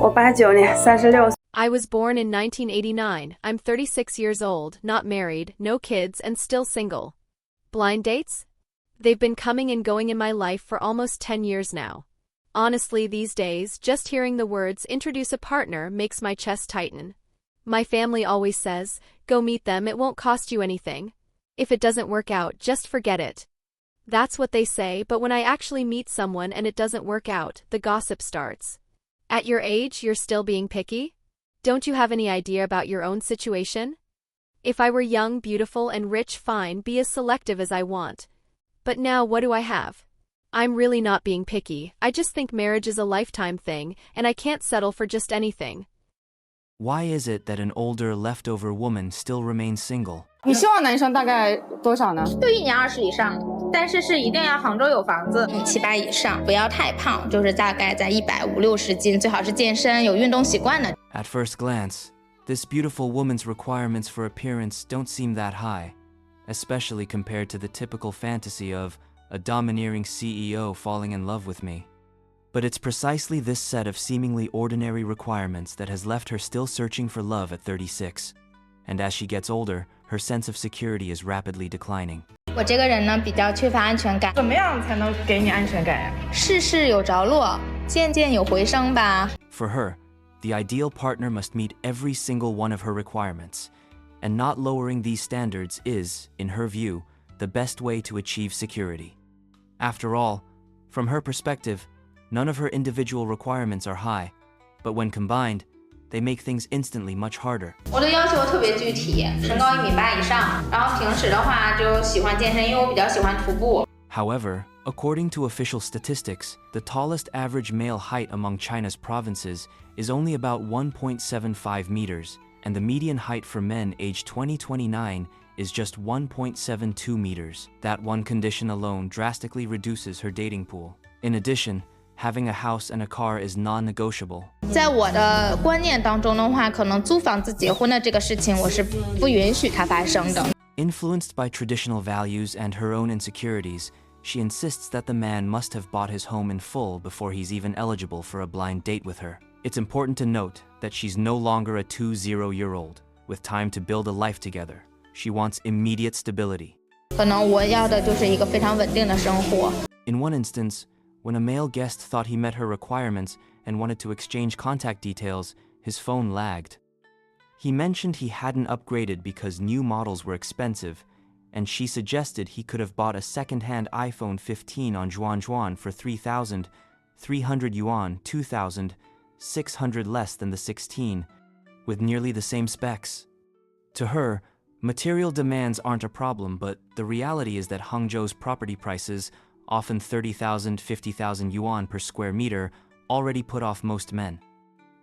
我89年，36岁。I was born in 1989. I'm 36 years old, not married, no kids, and still single. Blind dates? They've been coming and going in my life for almost 10 years now. Honestly, these days, just hearing the words introduce a partner makes my chest tighten. My family always says, go meet them, it won't cost you anything. If it doesn't work out, just forget it. That's what they say, but when I actually meet someone and it doesn't work out, the gossip starts. At your age, you're still being picky? Don't you have any idea about your own situation? If I were young, beautiful, and rich, fine, be as selective as I want. But now what do I have? I'm really not being picky, I just think marriage is a lifetime thing, and I can't settle for just anything. Why is it that an older, leftover woman still remains single? 你希望男生大概多少呢？就1年20以上，但是是一定要杭州有房子，1.7、8以上，不要太胖，就是大概在150、60斤，最好是健身有运动习惯的。 At first glance, this beautiful woman's requirements for appearance don't seem that high, especially compared to the typical fantasy of a domineering CEO falling in love with me. But it's precisely this set of seemingly ordinary requirements that has left her still searching for love at 36. And as she gets older, her sense of security is rapidly declining. 我这个人呢，比较缺乏安全感。怎么样才能给你安全感呀？事事有着落，渐渐有回升吧。 For her, the ideal partner must meet every single one of her requirements, and not lowering these standards is, in her view, the best way to achieve security. After all, from her perspective, none of her individual requirements are high, but when combined, they make things instantly much harder. 我的要求特别具体，身高1.8米以上，然后平时的话就喜欢健身，因为我比较喜欢徒步。 However, according to official statistics, the tallest average male height among China's provinces is only about 1.75 meters, and the median height for men aged 20-29 is just 1.72 meters. That one condition alone drastically reduces her dating pool. In addition, having a house and a car is non-negotiable. 在我的观念当中的话，可能租房子结婚的这个事情，我是不允许它发生的。 Influenced by traditional values and her own insecurities, she insists that the man must have bought his home in full before he's even eligible for a blind date with her. It's important to note that she's no longer a 20-year-old, with time to build a life together. She wants immediate stability. 可能我要的就是一个非常稳定的生活。 In one instance, when a male guest thought he met her requirements and wanted to exchange contact details, his phone lagged. He mentioned he hadn't upgraded because new models were expensive, and she suggested he could have bought a second-hand iPhone 15 on Zhuan for 3,300 yuan, 2,600 less than the 16, with nearly the same specs. To her, material demands aren't a problem, but the reality is that Hangzhou's property prices, often 30,000, 50,000 yuan per square meter, already put off most men.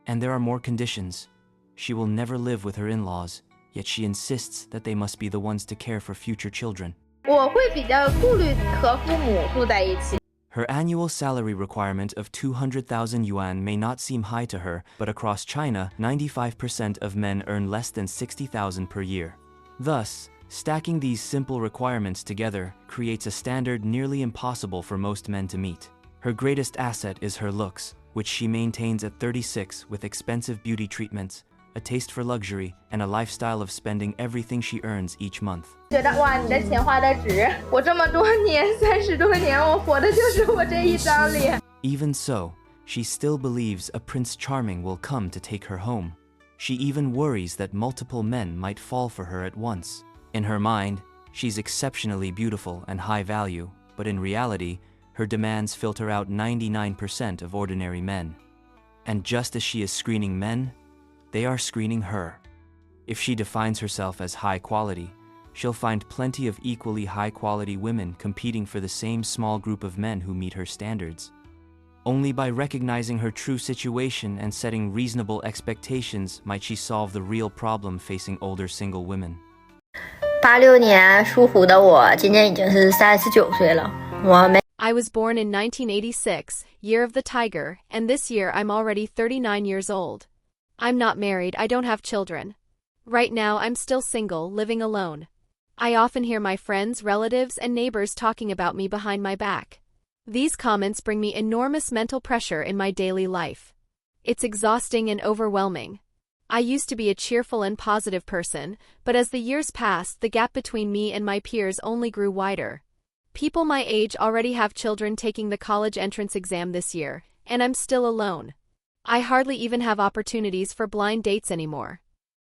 And there are more conditions. She will never live with her in-laws, yet she insists that they must be the ones to care for future children. 我会比较顾虑和父母住在一起。 Her annual salary requirement of 200,000 yuan may not seem high to her, but across China, 95% of men earn less than 60,000 per year. Thus, stacking these simple requirements together creates a standard nearly impossible for most men to meet. Her greatest asset is her looks, which she maintains at 36 with expensive beauty treatments, a taste for luxury, and a lifestyle of spending everything she earns each month. 觉得哇，你的钱花得值！我这么多年，30多年，我活的就是我这一张脸。 Even so, she still believes a Prince Charming will come to take her home. She even worries that multiple men might fall for her at once. In her mind, she's exceptionally beautiful and high value, but in reality, her demands filter out 99% of ordinary men. And just as she is screening men, they are screening her. If she defines herself as high quality, she'll find plenty of equally high-quality women competing for the same small group of men who meet her standards. Only by recognizing her true situation and setting reasonable expectations might she solve the real problem facing older single women. 86年属虎的我，今年已经是39岁了。I was born in 1986, year of the tiger, and this year I'm already 39 years old. I'm not married, I don't have children. Right now I'm still single, living alone. I often hear my friends, relatives, and neighbors talking about me behind my back. These comments bring me enormous mental pressure in my daily life. It's exhausting and overwhelming. I used to be a cheerful and positive person, but as the years passed, the gap between me and my peers only grew wider. People my age already have children taking the college entrance exam this year, and I'm still alone. I hardly even have opportunities for blind dates anymore.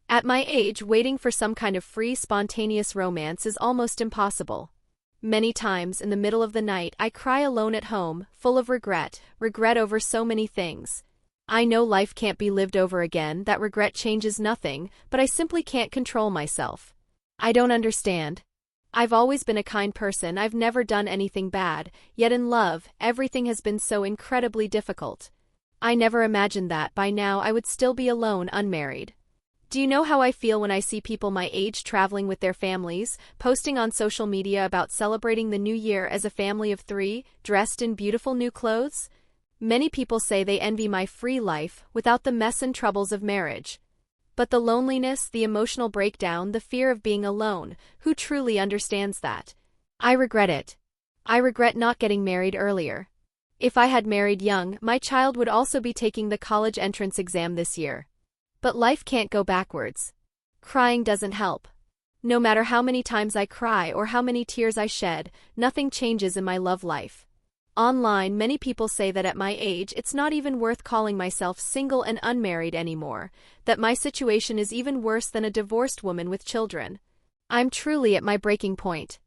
At my age, waiting for some kind of free, spontaneous romance is almost impossible. Many times in the middle of the night, I cry alone at home, full of regret over so many things. I know life can't be lived over again, that regret changes nothing, but I simply can't control myself. I don't understand. I've always been a kind person, I've never done anything bad, yet in love, everything has been so incredibly difficult. I never imagined that by now I would still be alone, unmarried. Do you know how I feel when I see people my age traveling with their families, posting on social media about celebrating the new year as a family of 3, dressed in beautiful new clothes? Many people say they envy my free life, without the mess and troubles of marriage. But the loneliness, the emotional breakdown, the fear of being alone, who truly understands that? I regret it. I regret not getting married earlier. If I had married young, my child would also be taking the college entrance exam this year. But life can't go backwards. Crying doesn't help. No matter how many times I cry or how many tears I shed, nothing changes in my love life. Online, many people say that at my age it's not even worth calling myself single and unmarried anymore, that my situation is even worse than a divorced woman with children. I'm truly at my breaking point.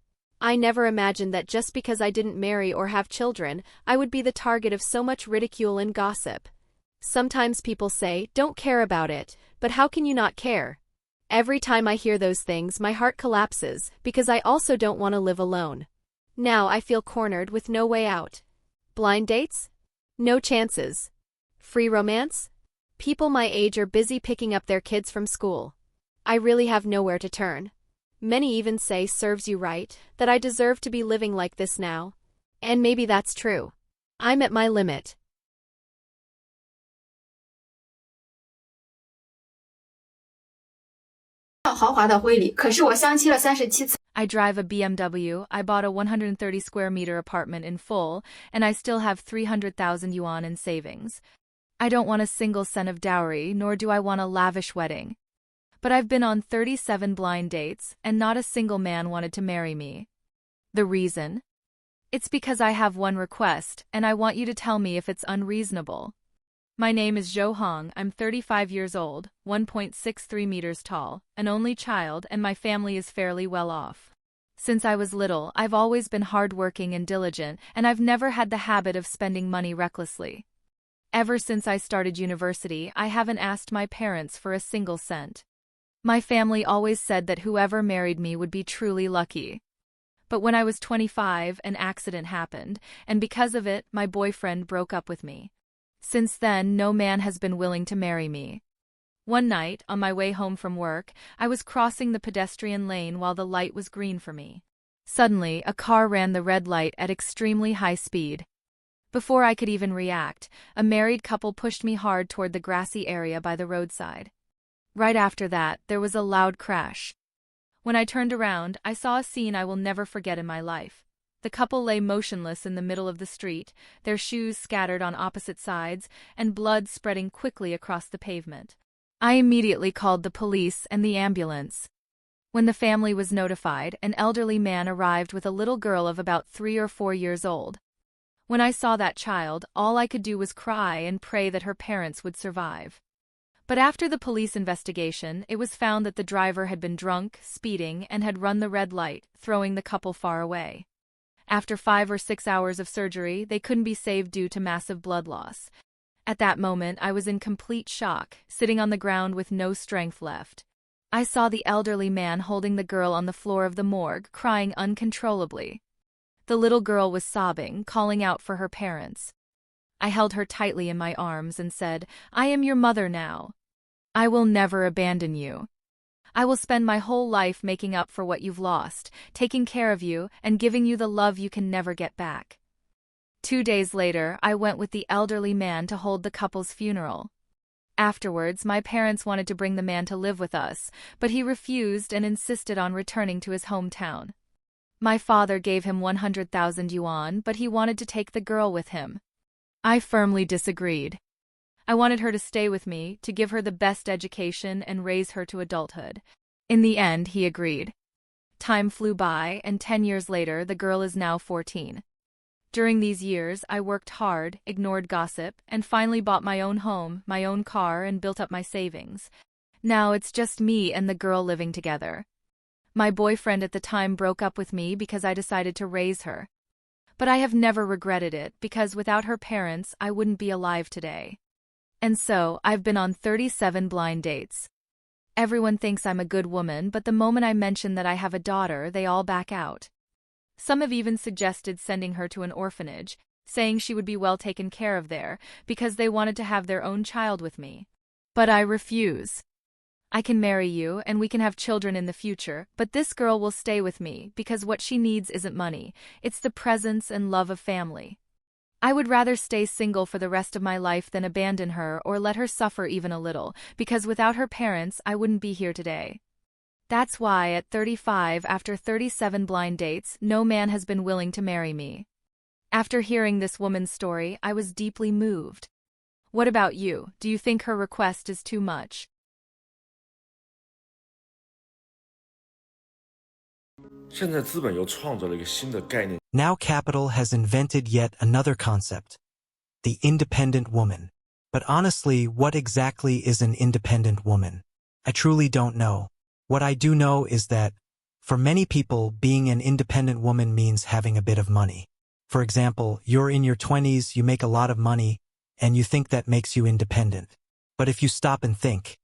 I never imagined that just because I didn't marry or have children, I would be the target of so much ridicule and gossip. Sometimes people say, don't care about it, but how can you not care? Every time I hear those things, my heart collapses, because I also don't want to live alone. Now I feel cornered with no way out. Blind dates? No chances. Free romance? People my age are busy picking up their kids from school. I really have nowhere to turn. Many even say serves you right, that I deserve to be living like this now. And maybe that's true. I'm at my limit. I drive a BMW, I bought a 130 square meter apartment in full, and I still have 300,000 yuan in savings. I don't want a single cent of dowry, nor do I want a lavish wedding. But I've been on 37 blind dates, and not a single man wanted to marry me. The reason? It's because I have one request, and I want you to tell me if it's unreasonable. My name is Zhou Hong, I'm 35 years old, 1.63 meters tall, an only child, and my family is fairly well off. Since I was little, I've always been hardworking and diligent, and I've never had the habit of spending money recklessly. Ever since I started university, I haven't asked my parents for a single cent. My family always said that whoever married me would be truly lucky. But when I was 25, an accident happened, and because of it, my boyfriend broke up with me. Since then, no man has been willing to marry me. One night, on my way home from work, I was crossing the pedestrian lane while the light was green for me. Suddenly, a car ran the red light at extremely high speed. Before I could even react, a married couple pushed me hard toward the grassy area by the roadside. Right after that, there was a loud crash. When I turned around, I saw a scene I will never forget in my life. The couple lay motionless in the middle of the street, their shoes scattered on opposite sides, and blood spreading quickly across the pavement. I immediately called the police and the ambulance. When the family was notified, an elderly man arrived with a little girl of about 3 or 4 years old. When I saw that child, all I could do was cry and pray that her parents would survive. But after the police investigation, it was found that the driver had been drunk, speeding, and had run the red light, throwing the couple far away. After 5 or 6 hours of surgery, they couldn't be saved due to massive blood loss. At that moment, I was in complete shock, sitting on the ground with no strength left. I saw the elderly man holding the girl on the floor of the morgue, crying uncontrollably. The little girl was sobbing, calling out for her parents. I held her tightly in my arms and said, "I am your mother now. I will never abandon you. I will spend my whole life making up for what you've lost, taking care of you, and giving you the love you can never get back." 2 days later, I went with the elderly man to hold the couple's funeral. Afterwards, my parents wanted to bring the man to live with us, but he refused and insisted on returning to his hometown. My father gave him 100,000 yuan, but he wanted to take the girl with him. I firmly disagreed. I wanted her to stay with me, to give her the best education and raise her to adulthood. In the end, he agreed. Time flew by, and 10 years later, the girl is now 14. During these years, I worked hard, ignored gossip, and finally bought my own home, my own car, and built up my savings. Now it's just me and the girl living together. My boyfriend at the time broke up with me because I decided to raise her. But I have never regretted it because without her parents, I wouldn't be alive today. And so, I've been on 37 blind dates. Everyone thinks I'm a good woman, but the moment I mention that I have a daughter, they all back out. Some have even suggested sending her to an orphanage, saying she would be well taken care of there, because they wanted to have their own child with me. But I refuse. I can marry you, and we can have children in the future, but this girl will stay with me, because what she needs isn't money, it's the presence and love of family. I would rather stay single for the rest of my life than abandon her or let her suffer even a little, because without her parents, I wouldn't be here today. That's why at 35, after 37 blind dates, no man has been willing to marry me. After hearing this woman's story, I was deeply moved. What about you? Do you think her request is too much? Now capital has invented yet another concept, the independent woman. But honestly, what exactly is an independent woman? I truly don't know. What I do know is that, for many people, being an independent woman means having a bit of money. For example, you're in your 20s, you make a lot of money, and you think that makes you independent. But if you stop and think,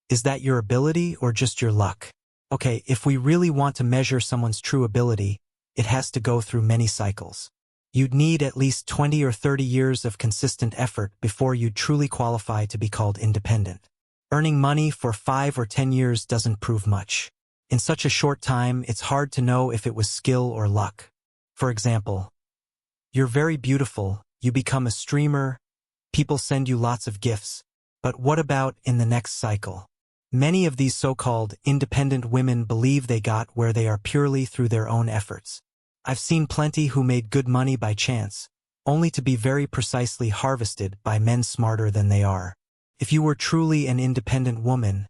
is that your ability or just your luck? Okay, if we really want to measure someone's true ability, it has to go through many cycles. You'd need at least 20 or 30 years of consistent effort before you'd truly qualify to be called independent. Earning money for 5 or 10 years doesn't prove much. In such a short time, it's hard to know if it was skill or luck. For example, you're very beautiful, you become a streamer, people send you lots of gifts, but what about in the next cycle? Many of these so-called independent women believe they got where they are purely through their own efforts. I've seen plenty who made good money by chance, only to be very precisely harvested by men smarter than they are. If you were truly an independent woman,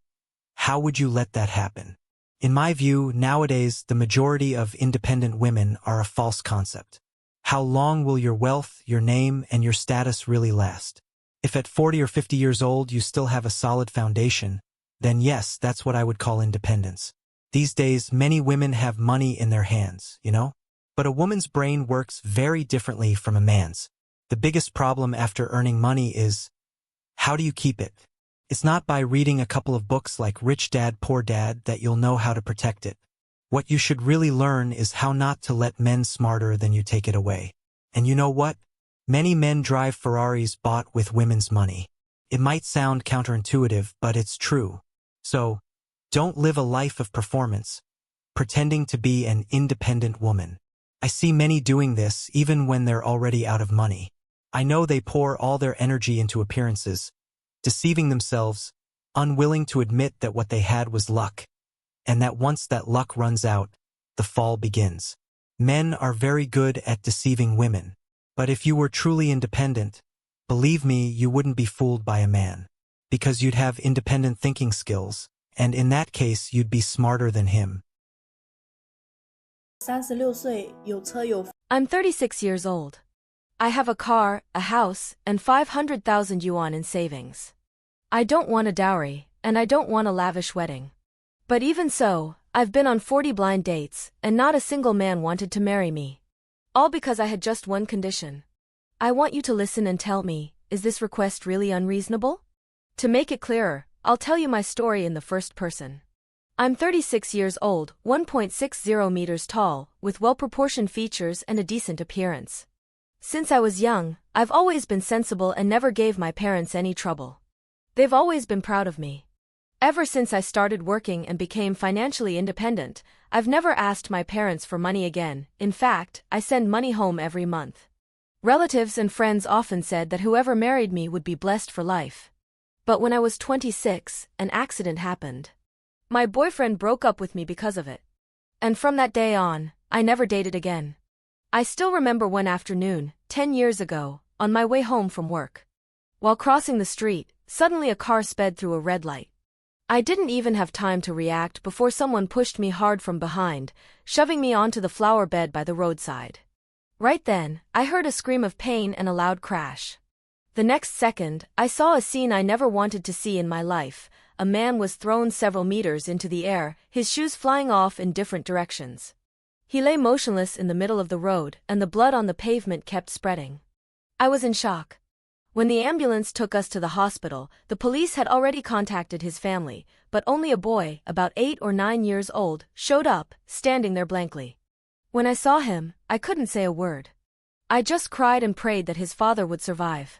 how would you let that happen? In my view, nowadays, the majority of independent women are a false concept. How long will your wealth, your name, and your status really last? If at 40 or 50 years old you still have a solid foundation, then yes, that's what I would call independence. These days, many women have money in their hands, you know? But a woman's brain works very differently from a man's. The biggest problem after earning money is, how do you keep it? It's not by reading a couple of books like Rich Dad, Poor Dad that you'll know how to protect it. What you should really learn is how not to let men smarter than you take it away. And you know what? Many men drive Ferraris bought with women's money. It might sound counterintuitive, but it's true. So, don't live a life of performance, pretending to be an independent woman. I see many doing this even when they're already out of money. I know they pour all their energy into appearances, deceiving themselves, unwilling to admit that what they had was luck, and that once that luck runs out, the fall begins. Men are very good at deceiving women, but if you were truly independent, believe me, you wouldn't be fooled by a man, because you'd have independent thinking skills, and in that case you'd be smarter than him. I'm 36 years old. I have a car, a house, and 500,000 yuan in savings. I don't want a dowry, and I don't want a lavish wedding. But even so, I've been on 40 blind dates, and not a single man wanted to marry me. All because I had just one condition. I want you to listen and tell me, is this request really unreasonable? To make it clearer, I'll tell you my story in the first person. I'm 36 years old, 1.60 meters tall, with well-proportioned features and a decent appearance. Since I was young, I've always been sensible and never gave my parents any trouble. They've always been proud of me. Ever since I started working and became financially independent, I've never asked my parents for money again. In fact, I send money home every month. Relatives and friends often said that whoever married me would be blessed for life. But when I was 26, an accident happened. My boyfriend broke up with me because of it. And from that day on, I never dated again. I still remember one afternoon, 10 years ago, on my way home from work. While crossing the street, suddenly a car sped through a red light. I didn't even have time to react before someone pushed me hard from behind, shoving me onto the flower bed by the roadside. Right then, I heard a scream of pain and a loud crash. The next second, I saw a scene I never wanted to see in my life. A man was thrown several meters into the air, his shoes flying off in different directions. He lay motionless in the middle of the road, and the blood on the pavement kept spreading. I was in shock. When the ambulance took us to the hospital, the police had already contacted his family, but only a boy, about 8 or 9 years old, showed up, standing there blankly. When I saw him, I couldn't say a word. I just cried and prayed that his father would survive.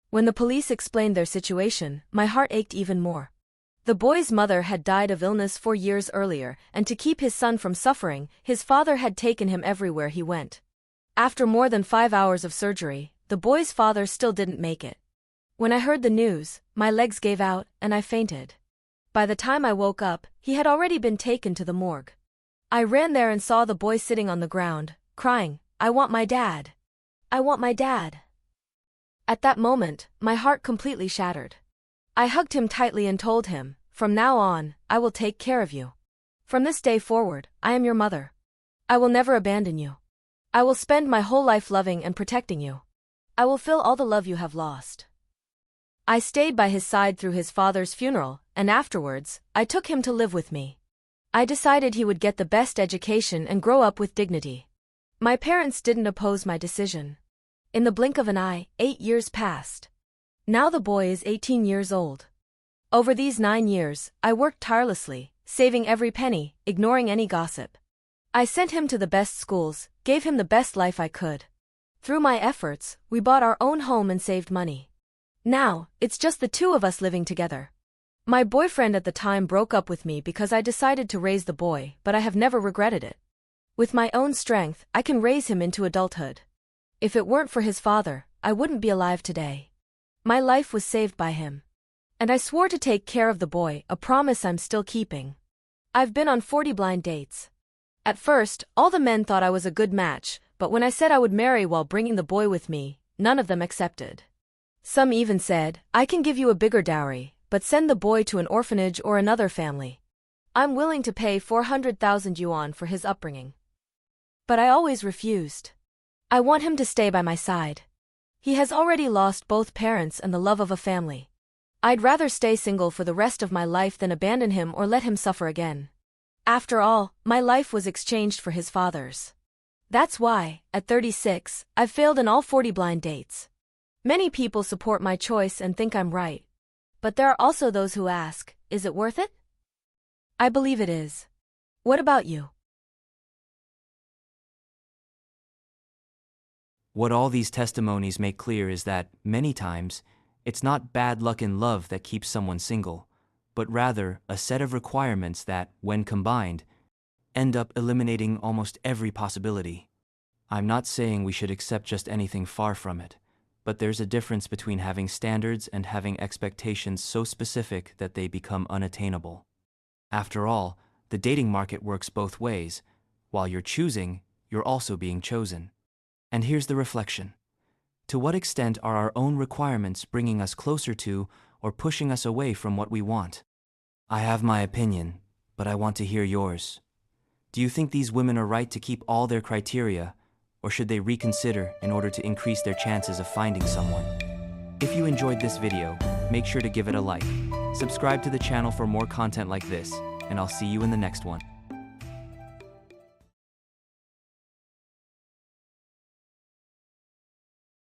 When the police explained their situation, my heart ached even more. The boy's mother had died of illness 4 years earlier, and to keep his son from suffering, his father had taken him everywhere he went. After more than 5 hours of surgery, the boy's father still didn't make it. When I heard the news, my legs gave out, and I fainted. By the time I woke up, he had already been taken to the morgue. I ran there and saw the boy sitting on the ground, crying, "I want my dad. I want my dad." At that moment, my heart completely shattered. I hugged him tightly and told him, "From now on, I will take care of you. From this day forward, I am your mother. I will never abandon you. I will spend my whole life loving and protecting you. I will fill all the love you have lost." I stayed by his side through his father's funeral, and afterwards, I took him to live with me. I decided he would get the best education and grow up with dignity. My parents didn't oppose my decision. In the blink of an eye, 8 years passed. Now the boy is 18 years old. Over these 9 years, I worked tirelessly, saving every penny, ignoring any gossip. I sent him to the best schools, gave him the best life I could. Through my efforts, we bought our own home and saved money. Now, it's just the two of us living together. My boyfriend at the time broke up with me because I decided to raise the boy, but I have never regretted it. With my own strength, I can raise him into adulthood. If it weren't for his father, I wouldn't be alive today. My life was saved by him. And I swore to take care of the boy, a promise I'm still keeping. I've been on 40 blind dates. At first, all the men thought I was a good match, but when I said I would marry while bringing the boy with me, none of them accepted. Some even said, "I can give you a bigger dowry, but send the boy to an orphanage or another family. I'm willing to pay 400,000 yuan for his upbringing." But I always refused. I want him to stay by my side. He has already lost both parents and the love of a family. I'd rather stay single for the rest of my life than abandon him or let him suffer again. After all, my life was exchanged for his father's. That's why, at 36, I've failed in all 40 blind dates. Many people support my choice and think I'm right. But there are also those who ask, is it worth it? I believe it is. What about you? What all these testimonies make clear is that, many times, it's not bad luck in love that keeps someone single, but rather a set of requirements that, when combined, end up eliminating almost every possibility. I'm not saying we should accept just anything, far from it, but there's a difference between having standards and having expectations so specific that they become unattainable. After all, the dating market works both ways. While you're choosing, you're also being chosen. And here's the reflection. To what extent are our own requirements bringing us closer to or pushing us away from what we want? I have my opinion, but I want to hear yours. Do you think these women are right to keep all their criteria, or should they reconsider in order to increase their chances of finding someone? If you enjoyed this video, make sure to give it a like. Subscribe to the channel for more content like this, and I'll see you in the next one.